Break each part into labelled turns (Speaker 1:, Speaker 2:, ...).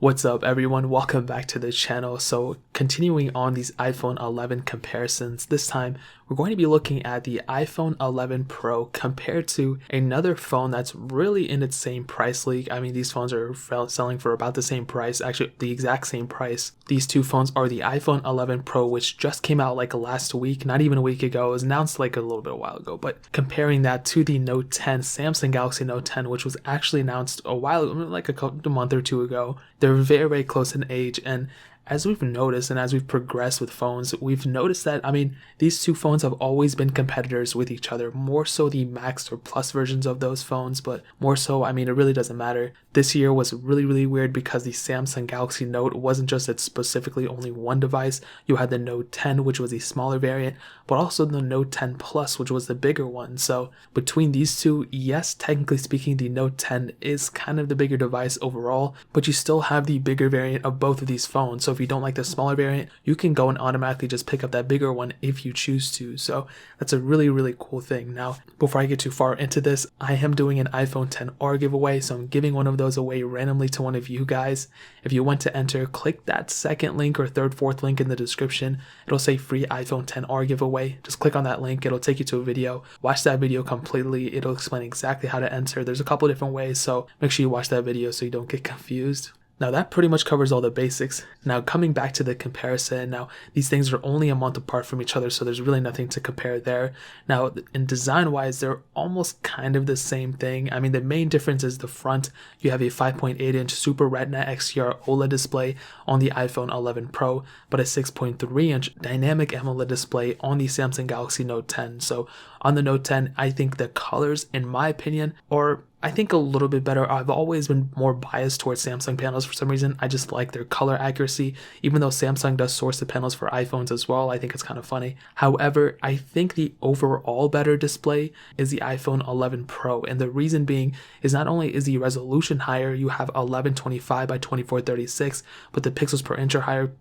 Speaker 1: What's up everyone, welcome back to the channel. So continuing on these iPhone 11 comparisons, this time we're going to be looking at the iPhone 11 Pro compared to another phone that's really in its same price league. I mean, these phones are selling for about the same price, actually the exact same price. These two phones are the iPhone 11 Pro, which just came out like last week, not even a week ago. It was announced like a little bit a while ago, but comparing that to the Note 10, Samsung Galaxy Note 10, which was actually announced a while, like a month or two ago. They're very, very close in age, and as we've noticed and as we've progressed with phones, we've noticed that, I mean, these two phones have always been competitors with each other, more so the Max or Plus versions of those phones, but more so, I mean, it really doesn't matter. This year was really, really weird because the Samsung Galaxy Note wasn't just its specifically only one device. You had the Note 10, which was the smaller variant, but also the Note 10 Plus, which was the bigger one. So between these two, yes, technically speaking, the Note 10 is kind of the bigger device overall, but you still have the bigger variant of both of these phones. So if you don't like the smaller variant, you can go and automatically just pick up that bigger one if you choose to. So that's a really, really cool thing. Now, before I get too far into this, I am doing an iPhone XR giveaway, so I'm giving one of those away randomly to one of you guys. If you want to enter, click that second link or third, fourth link in the description. It'll say free iPhone XR giveaway. Just click on that link. It'll take you to a video. Watch that video completely. It'll explain exactly how to enter. There's a couple different ways, so make sure you watch that video so you don't get confused. Now that pretty much covers all the basics. Now coming back to the comparison, now these things are only a month apart from each other, so there's really nothing to compare there. Now in design wise, they're almost kind of the same thing. I mean, the main difference is the front. You have a 5.8-inch Super Retina XDR OLED display on the iPhone 11 Pro, but a 6.3-inch dynamic AMOLED display on the Samsung Galaxy Note 10. So on the Note 10, I think the colors, in my opinion, are I think a little bit better. I've always been more biased towards Samsung panels for some reason. I just like their color accuracy, even though Samsung does source the panels for iPhones as well. I think it's kind of funny. However, I think the overall better display is the iPhone 11 Pro, and the reason being is not only is the resolution higher, you have 1125 by 2436, but the pixels per inch are higher,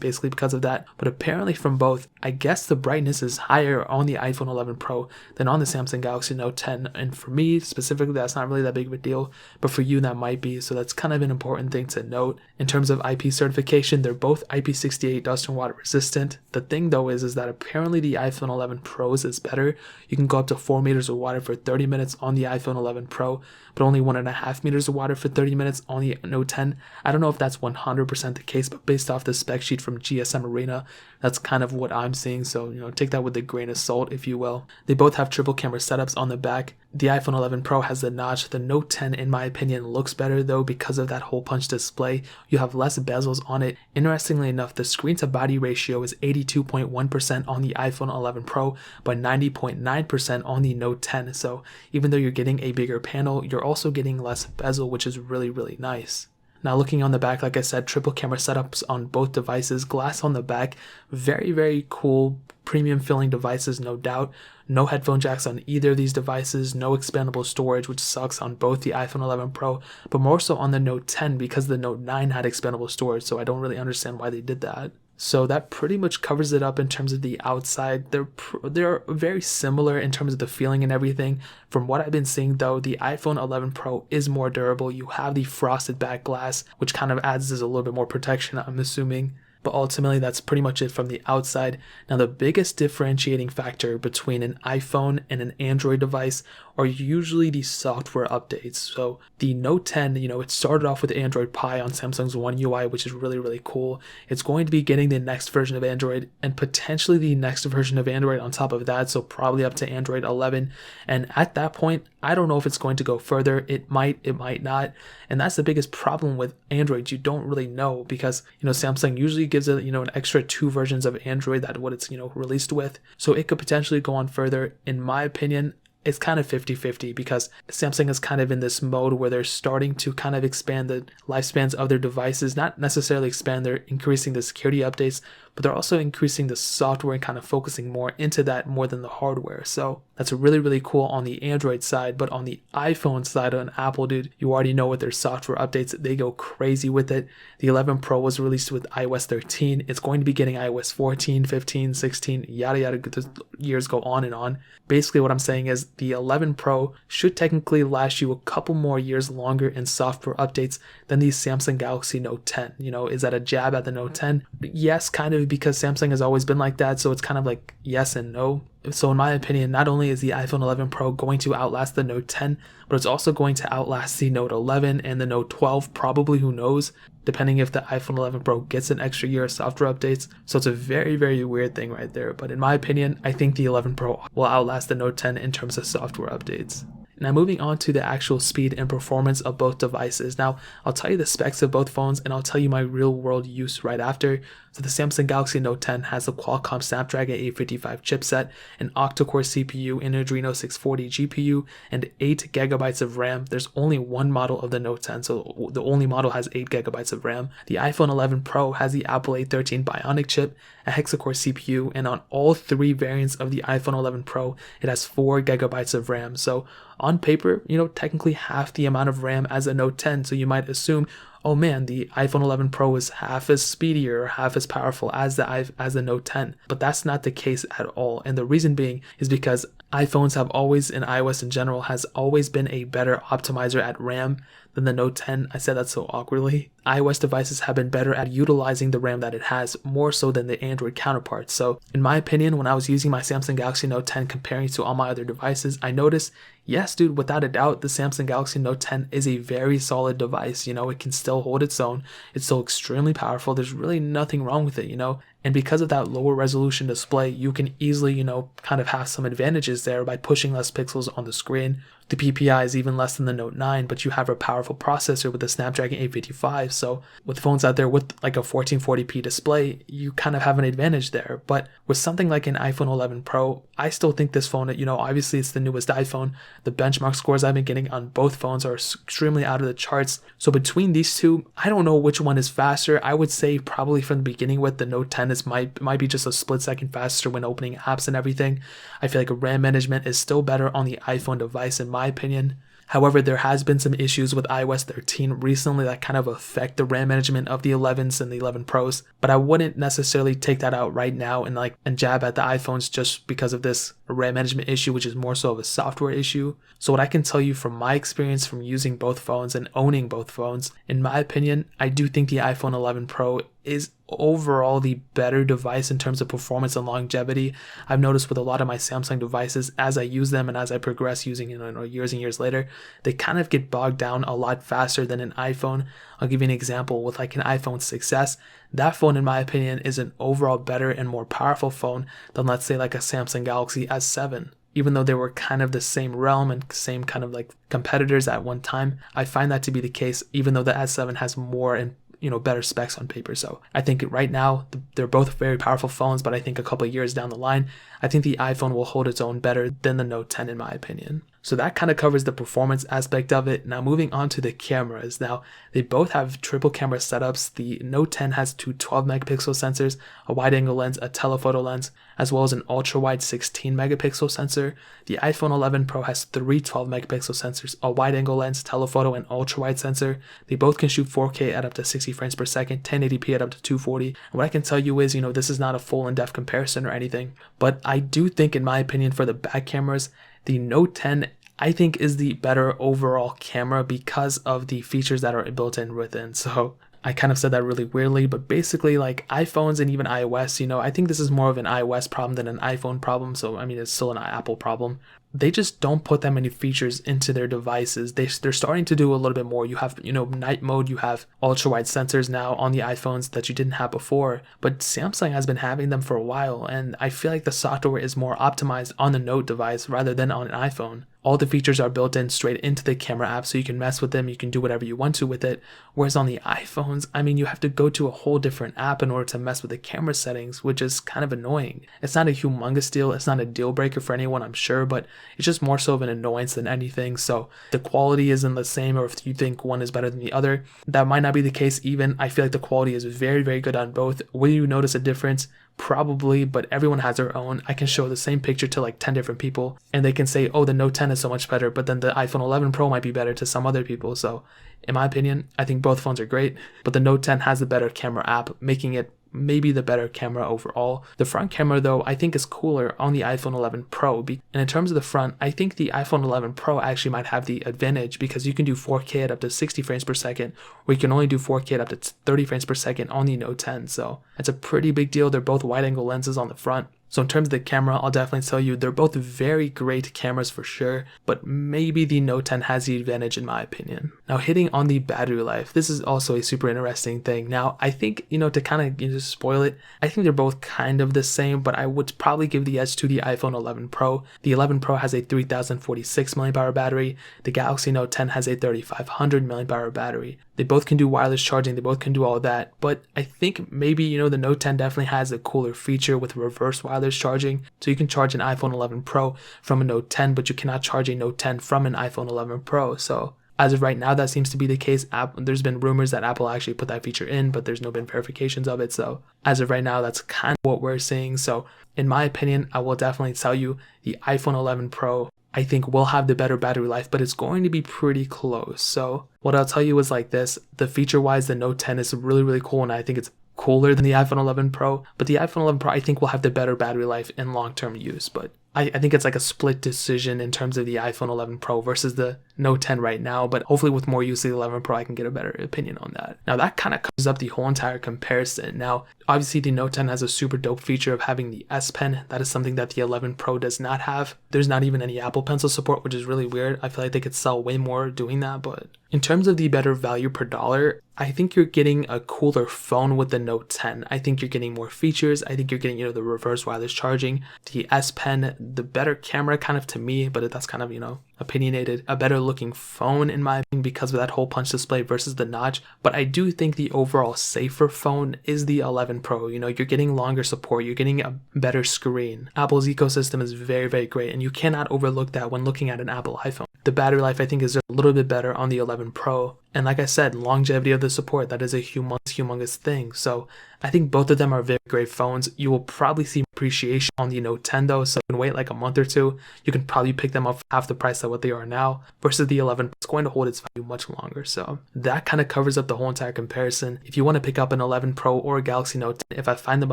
Speaker 1: basically because of that. But apparently from both, I guess the brightness is higher on the iPhone 11 Pro than on the Samsung Galaxy Note 10, and for me specifically, that's not really that big of a deal, but for you that might be, so that's kind of an important thing to note. In terms of IP certification, they're both IP68 dust and water resistant. The thing though is that apparently the iPhone 11 Pros is better. You can go up to 4 meters of water for 30 minutes on the iPhone 11 Pro, but only 1.5 meters of water for 30 minutes on the Note 10. I don't know if that's 100% the case, but based off the spec sheet from GSM Arena, that's kind of what I'm seeing, so take that with a grain of salt, if you will. They both have triple camera setups on the back. The iPhone 11 Pro has the notch. The Note 10, in my opinion, looks better though because of that hole punch display. You have less bezels on it. Interestingly enough, the screen to body ratio is 82.1% on the iPhone 11 Pro, but 90.9% on the Note 10. So even though you're getting a bigger panel, you're also getting less bezel, which is really, really nice. Now looking on the back, like I said, triple camera setups on both devices, glass on the back, very, very cool premium feeling devices, no doubt. No headphone jacks on either of these devices, no expandable storage, which sucks on both the iPhone 11 Pro, but more so on the Note 10 because the Note 9 had expandable storage, so I don't really understand why they did that. So that pretty much covers it up in terms of the outside. They're very similar in terms of the feeling and everything. From what I've been seeing though, the iPhone 11 Pro is more durable. You have the frosted back glass, which kind of adds a little bit more protection, I'm assuming. But ultimately, that's pretty much it from the outside. Now, the biggest differentiating factor between an iPhone and an Android device are usually the software updates. So the Note 10, it started off with Android Pie on Samsung's One UI, which is really, really cool. It's going to be getting the next version of Android and potentially the next version of Android on top of that, so probably up to Android 11. And at that point, I don't know if it's going to go further. It might not. And that's the biggest problem with Android. You don't really know because, Samsung usually gives it, an extra 2 versions of Android that what it's, released with. So it could potentially go on further. In my opinion, it's kind of 50-50 because Samsung is kind of in this mode where they're starting to kind of expand the lifespans of their devices, not necessarily expand, they're increasing the security updates, but they're also increasing the software and kind of focusing more into that more than the hardware. So that's really, really cool on the Android side. But on the iPhone side on Apple, dude, you already know with their software updates, they go crazy with it. The 11 Pro was released with iOS 13. It's going to be getting iOS 14, 15, 16, yada yada. The years go on and on. Basically, what I'm saying is the 11 Pro should technically last you a couple more years longer in software updates than the Samsung Galaxy Note 10. Is that a jab at the Note 10? Yes, kind of, because Samsung has always been like that. So it's kind of like yes and no. So in my opinion, not only is the iPhone 11 Pro going to outlast the Note 10, but it's also going to outlast the Note 11 and the Note 12, probably, who knows, depending if the iPhone 11 Pro gets an extra year of software updates. So it's a very, very weird thing right there. But in my opinion, I think the 11 Pro will outlast the Note 10 in terms of software updates. Now moving on to the actual speed and performance of both devices. Now I'll tell you the specs of both phones and I'll tell you my real world use right after. So the Samsung Galaxy Note 10 has a Qualcomm Snapdragon 855 chipset, an octa-core CPU, an Adreno 640 GPU, and 8 gigabytes of RAM. There's only one model of the Note 10, so the only model has 8 gigabytes of RAM. The iPhone 11 Pro has the Apple A13 Bionic chip, a hexa-core CPU, and on all three variants of the iPhone 11 Pro, it has 4 gigabytes of RAM. So on paper, technically half the amount of RAM as a Note 10, so you might assume, oh man, the iPhone 11 Pro is half as speedier or half as powerful as the Note 10. But that's not the case at all. And the reason being is because iPhones have always, and iOS in general, has always been a better optimizer at RAM than the Note 10. I said that so awkwardly. iOS devices have been better at utilizing the RAM that it has, more so than the Android counterparts. So in my opinion, when I was using my Samsung Galaxy Note 10 comparing to all my other devices, I noticed, yes, dude, without a doubt, the Samsung Galaxy Note 10 is a very solid device. It can still hold its own. It's still extremely powerful. There's really nothing wrong with it, And because of that lower resolution display, you can easily, kind of have some advantages there by pushing less pixels on the screen. The PPI is even less than the Note 9, but you have a powerful processor with the Snapdragon 855. So with phones out there with like a 1440p display, you kind of have an advantage there. But with something like an iPhone 11 Pro, I still think this phone, obviously it's the newest iPhone. The benchmark scores I've been getting on both phones are extremely out of the charts. So between these two, I don't know which one is faster. I would say probably from the beginning with the Note 10 might be just a split second faster when opening apps and everything. I feel like RAM management is still better on the iPhone device in my opinion. However, there has been some issues with iOS 13 recently that kind of affect the RAM management of the 11s and the 11 Pros, but I wouldn't necessarily take that out right now and jab at the iPhones just because of this RAM management issue, which is more so of a software issue. So what I can tell you from my experience from using both phones and owning both phones, in my opinion, I do think the iPhone 11 Pro is overall the better device in terms of performance and longevity. I've noticed with a lot of my Samsung devices, as I use them and as I progress using it, years and years later, they kind of get bogged down a lot faster than an iPhone. I'll give you an example with like an iPhone 6s. That phone, in my opinion, is an overall better and more powerful phone than, let's say, like a Samsung Galaxy S7. Even though they were kind of the same realm and same kind of like competitors at one time, I find that to be the case, even though the S7 has more and better specs on paper. So I think right now they're both very powerful phones, but I think a couple of years down the line, I think the iPhone will hold its own better than the Note 10 in my opinion. So that kind of covers the performance aspect of it. Now moving on to the cameras. Now they both have triple camera setups. The Note 10 has two 12 megapixel sensors, a wide angle lens, a telephoto lens, as well as an ultra wide 16 megapixel sensor. The iPhone 11 Pro has three 12 megapixel sensors, a wide angle lens, telephoto, and ultra wide sensor. They both can shoot 4K at up to 60 frames per second, 1080p at up to 240. And what I can tell you is, this is not a full in-depth comparison or anything, but I do think, in my opinion, for the back cameras, the Note 10 I think is the better overall camera because of the features that are built in within. So I kind of said that really weirdly, but basically like iPhones and even iOS, I think this is more of an iOS problem than an iPhone problem. So I mean, it's still an Apple problem. They just don't put that many features into their devices. They're starting to do a little bit more. You have, night mode, you have ultra wide sensors now on the iPhones that you didn't have before, but Samsung has been having them for a while. And I feel like the software is more optimized on the Note device rather than on an iPhone. all the features are built in straight into the camera app, so you can mess with them, you can do whatever you want to with it. Whereas on the iPhones, I mean, you have to go to a whole different app in order to mess with the camera settings, which is kind of annoying. It's not a humongous deal, it's not a deal breaker for anyone, I'm sure, but it's just more so of an annoyance than anything. So the quality isn't the same, or if you think one is better than the other, that might not be the case even. I feel like the quality is very, very good on both. Will you notice a difference? Probably, but everyone has their own. I can show the same picture to like 10 different people and they can say, oh, the Note 10 is so much better, but then the iPhone 11 Pro might be better to some other people. So in my opinion, I think both phones are great, but the Note 10 has the better camera app, making it maybe the better camera overall. The front camera though, I think is cooler on the iPhone 11 Pro. And in terms of the front, I think the iPhone 11 Pro actually might have the advantage because you can do 4K at up to 60 frames per second, or you can only do 4K at up to 30 frames per second on the Note 10. So it's a pretty big deal. They're both wide angle lenses on the front. So in terms of the camera, I'll definitely tell you they're both very great cameras for sure, but maybe the Note 10 has the advantage in my opinion. Now hitting on the battery life, this is also a super interesting thing. Now I think, to kind of spoil it, I think they're both kind of the same, but I would probably give the edge to the iPhone 11 Pro. The 11 Pro has a 3046 mAh battery. The Galaxy Note 10 has a 3500 mAh battery. They both can do wireless charging, they both can do all that, but I think maybe, the Note 10 definitely has a cooler feature with reverse wireless charging. So you can charge an iPhone 11 Pro from a Note 10, but you cannot charge a Note 10 from an iPhone 11 Pro. So as of right now, that seems to be the case. There's been rumors that Apple actually put that feature in, but there's no been verifications of it. So as of right now, that's kind of what we're seeing. So in my opinion, I will definitely tell you the iPhone 11 Pro, I think, will have the better battery life, but it's going to be pretty close. So what I'll tell you is like this: the feature wise, the Note 10 is really, really cool, and I think it's cooler than the iPhone 11 Pro, but the iPhone 11 Pro I think will have the better battery life in long-term use. But I think it's like a split decision in terms of the iPhone 11 Pro versus the Note 10 right now, but hopefully with more use of the 11 Pro I can get a better opinion on that. Now that kind of covers up the whole entire comparison. Now obviously the Note 10 has a super dope feature of having the S Pen. That is something that the 11 Pro does not have. There's not even any Apple Pencil support, which is really weird. I feel like they could sell way more doing that. But in terms of the better value per dollar, I think you're getting a cooler phone with the Note 10. I think you're getting more features. I think you're getting, the reverse wireless charging, the S Pen, the better camera kind of to me, but that's kind of, opinionated, a better looking phone in my opinion because of that hole punch display versus the notch. But I do think the overall safer phone is the 11 Pro. You're getting longer support, you're getting a better screen. Apple's ecosystem is very, very great, and you cannot overlook that when looking at an Apple iPhone. The battery life I think is a little bit better on the 11 Pro, and like I said, longevity of the support, that is a humongous thing. So I think both of them are very great phones. You will probably see appreciation on the Note 10 though, so you can wait like a month or two. You can probably pick them up for half the price of what they are now, versus the 11 Pro. It's going to hold its value much longer. So that kind of covers up the whole entire comparison. If you want to pick up an 11 Pro or a Galaxy Note 10, if I find them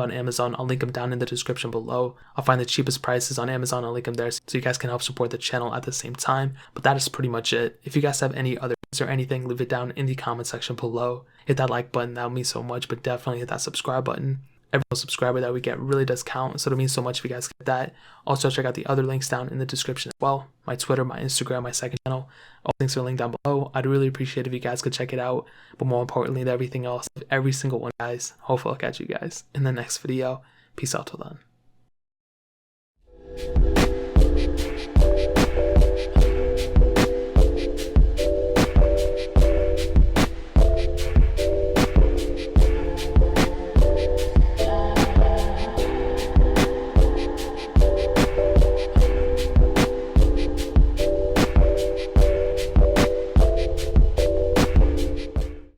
Speaker 1: on Amazon, I'll link them down in the description below. I'll find the cheapest prices on Amazon, I'll link them there so you guys can help support the channel at the same time. But that is pretty much it. If you guys have any other or anything, leave it down in the comment section below. Hit that like button, that would mean so much, but definitely hit that subscribe button. Every subscriber that we get really does count, so it means so much if you guys get that. Also check out the other links down in the description as well. My Twitter, my Instagram, my second channel, all links are linked down below. I'd really appreciate if you guys could check it out, but more importantly than everything else, every single one, guys, hopefully I'll catch you guys in the next video. Peace out till then.